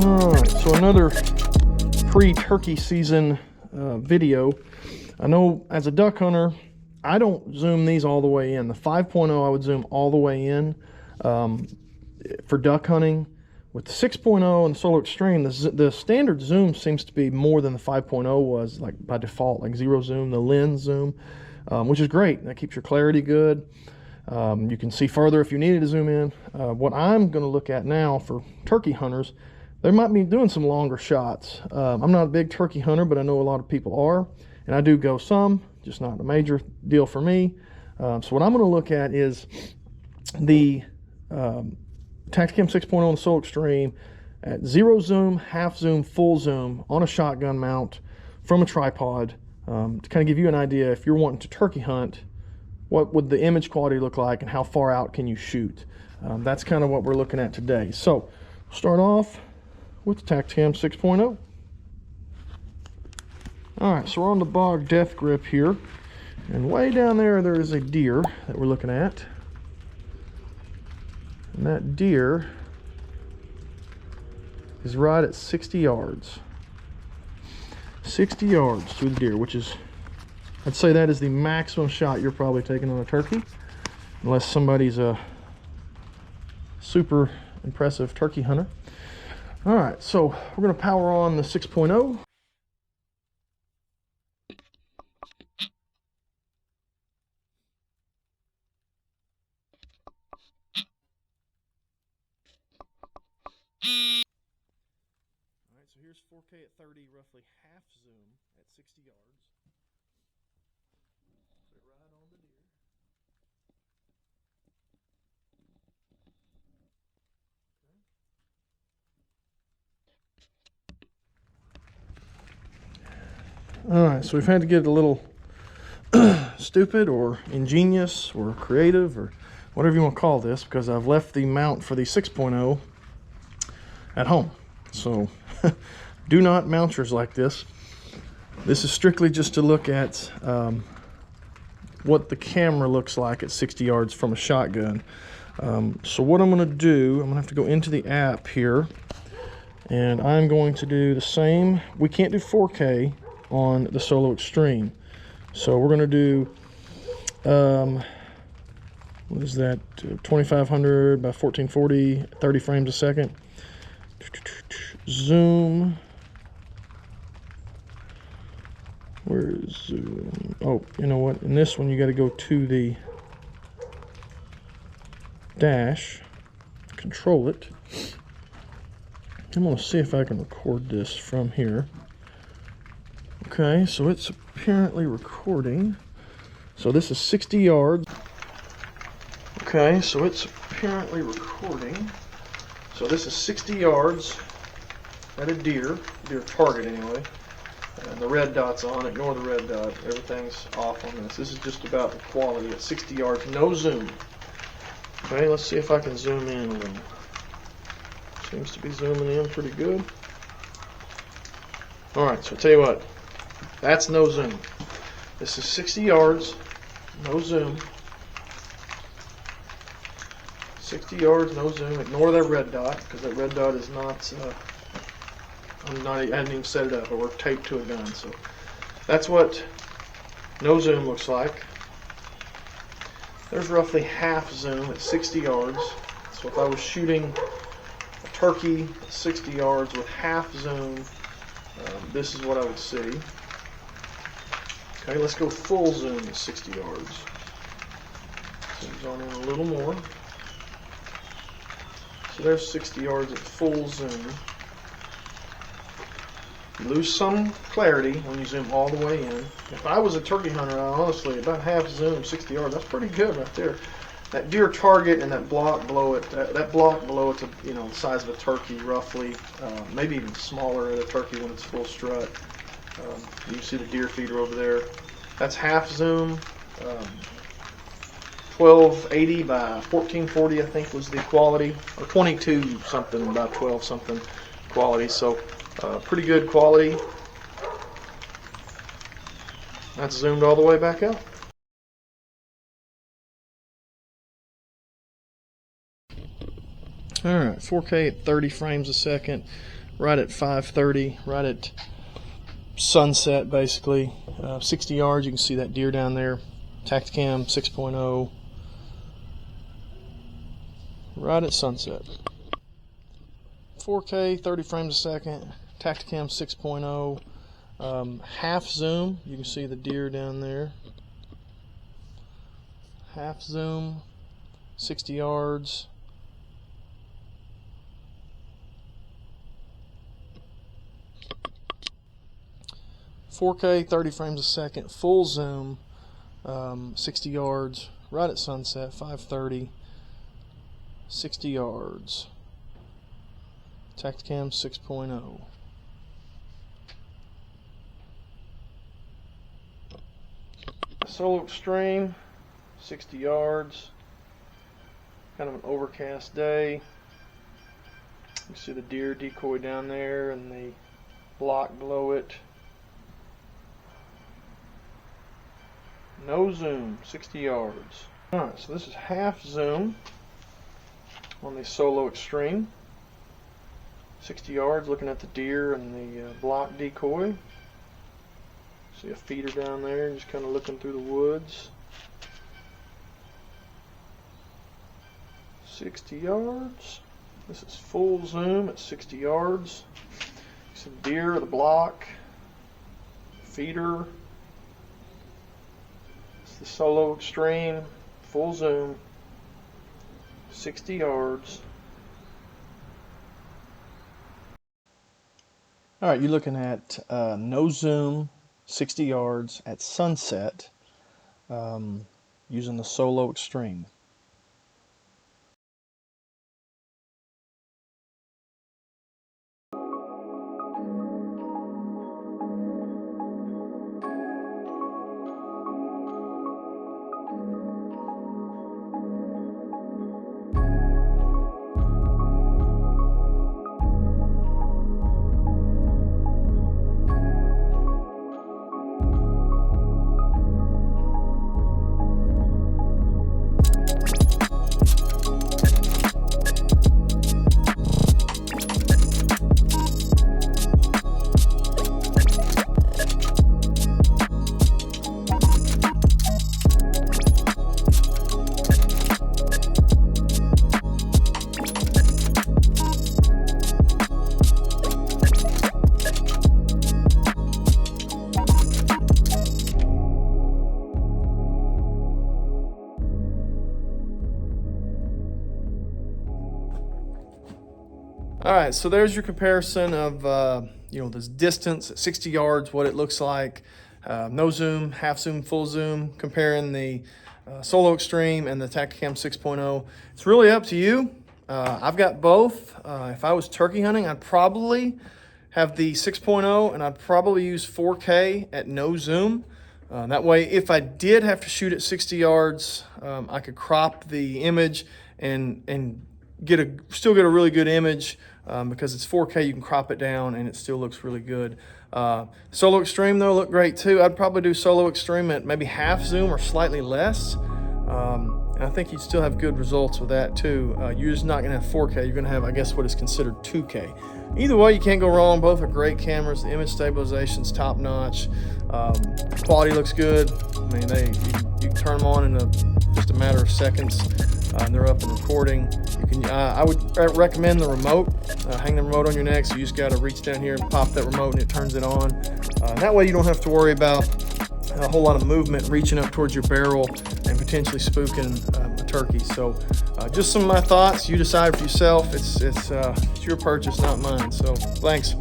Alright, so another pre-turkey season video. I know as a duck hunter, I don't zoom these all the way in. The 5.0 I would zoom all the way in for duck hunting. With the 6.0 and Solo Extreme, the standard zoom seems to be more than the 5.0 was, like by default, like zero zoom, the lens zoom, which is great. That keeps your clarity good. You can see further if you needed to zoom in. What I'm going to look at now for turkey hunters, they might be doing some longer shots. I'm not a big turkey hunter, but I know a lot of people are, and I do go some, just not a major deal for me. So what I'm going to look at is the Tactacam 6.0 and Solo Extreme at zero zoom, half zoom, full zoom on a shotgun mount from a tripod, to kind of give you an idea if you're wanting to turkey hunt, what would the image quality look like and how far out can you shoot. That's kind of what we're looking at today. So start off with the Tactacam 6.0. Alright, so we're on the bog death grip here, and way down there is a deer that we're looking at. And that deer is right at 60 yards. 60 yards to the deer, which is, I'd say that is the maximum shot you're probably taking on a turkey, unless somebody's a super impressive turkey hunter. All right, so we're going to power on the 6.0. Alright, so here's 4K at 30, roughly half zoom at 60 yards. Put it right on the deer. Okay. Alright, so we've had to get a little stupid or ingenious or creative or whatever you want to call this, because I've left the mount for the 6.0 at home. So do not mount yours like this. This is strictly just to look at what the camera looks like at 60 yards from a shotgun. So what I'm going to do, I'm going to have to go into the app here, and I'm going to do the same. We can't do 4K on the Solo Extreme, so we're going to do what is that, 2500 by 1440, 30 frames a second. Zoom. Where is zoom? Oh, you know what? In this one, you got to go to the dash, control it. I'm going to see if I can record this from here. Okay, so it's apparently recording. So this is 60 yards. Okay, so it's apparently recording. So this is 60 yards at a deer target anyway. And the red dot's on. Ignore the red dot. Everything's off on this. This is just about the quality at 60 yards, no zoom. Okay, let's see if I can zoom in a little. Seems to be zooming in pretty good. Alright, so I'll tell you what. That's no zoom. This is 60 yards, no zoom. 60 yards, no zoom. Ignore that red dot, because that red dot is not, I hadn't even set it up, but we're taped to a gun. So that's what no zoom looks like. There's roughly half zoom at 60 yards. So if I was shooting a turkey at 60 yards with half zoom, this is what I would see. Okay, let's go full zoom at 60 yards. Zoom's on in a little more. So there's 60 yards at full zoom. You lose some clarity when you zoom all the way in. If I was a turkey hunter, honestly, about half zoom, 60 yards, that's pretty good right there. That deer target and that block below it, that block below it's, you know, the size of a turkey roughly, maybe even smaller at a turkey when it's full strut. You can see the deer feeder over there. That's half zoom. 1280 by 1440 I think was the quality, or 22 something by 12 something quality. So pretty good quality. That's zoomed all the way back up. Alright, 4K at 30 frames a second. right at 5:30, right at sunset basically. 60 yards, you can see that deer down there. Tactacam 6.0, right at sunset. 4K, 30 frames a second, Tactacam 6.0. Half zoom, you can see the deer down there. Half zoom, 60 yards. .4K, 30 frames a second, full zoom, 60 yards, right at sunset, 5:30, 60 yards. Tactacam 6.0. Solo Extreme, 60 yards, kind of an overcast day. You see the deer decoy down there and the block below it. No zoom, 60 yards. Alright, so this is half zoom on the Solo Extreme. 60 yards, looking at the deer and the block decoy. See a feeder down there, just kind of looking through the woods. 60 yards. This is full zoom at 60 yards. Some deer, the block, feeder. It's the Solo Extreme, full zoom, 60 yards. All right, you're looking at no zoom, 60 yards at sunset, using the Solo Extreme. All right, so there's your comparison of this distance at 60 yards, what it looks like. No zoom, half zoom, full zoom, comparing the Solo Extreme and the Tactacam 6.0. It's really up to you. I've got both. If I was turkey hunting, I'd probably have the 6.0 and I'd probably use 4K at no zoom. That way, if I did have to shoot at 60 yards, I could crop the image and still get a really good image. Because it's 4K, you can crop it down and it still looks really good. Solo Extreme though look great too. I'd probably do Solo Extreme at maybe half zoom or slightly less. And I think you'd still have good results with that too. You're just not gonna have 4K, you're gonna have, I guess, what is considered 2K. Either way, you can't go wrong. Both are great cameras. The image stabilization's top notch. Quality looks good. I mean, you can turn them on in just a matter of seconds. And they're up and recording. I would recommend the remote. Hang the remote on your neck, so you just got to reach down here and pop that remote and it turns it on. That way you don't have to worry about a whole lot of movement reaching up towards your barrel and potentially spooking a turkey. So just some of my thoughts. You decide for yourself. It's your purchase, not mine. So thanks.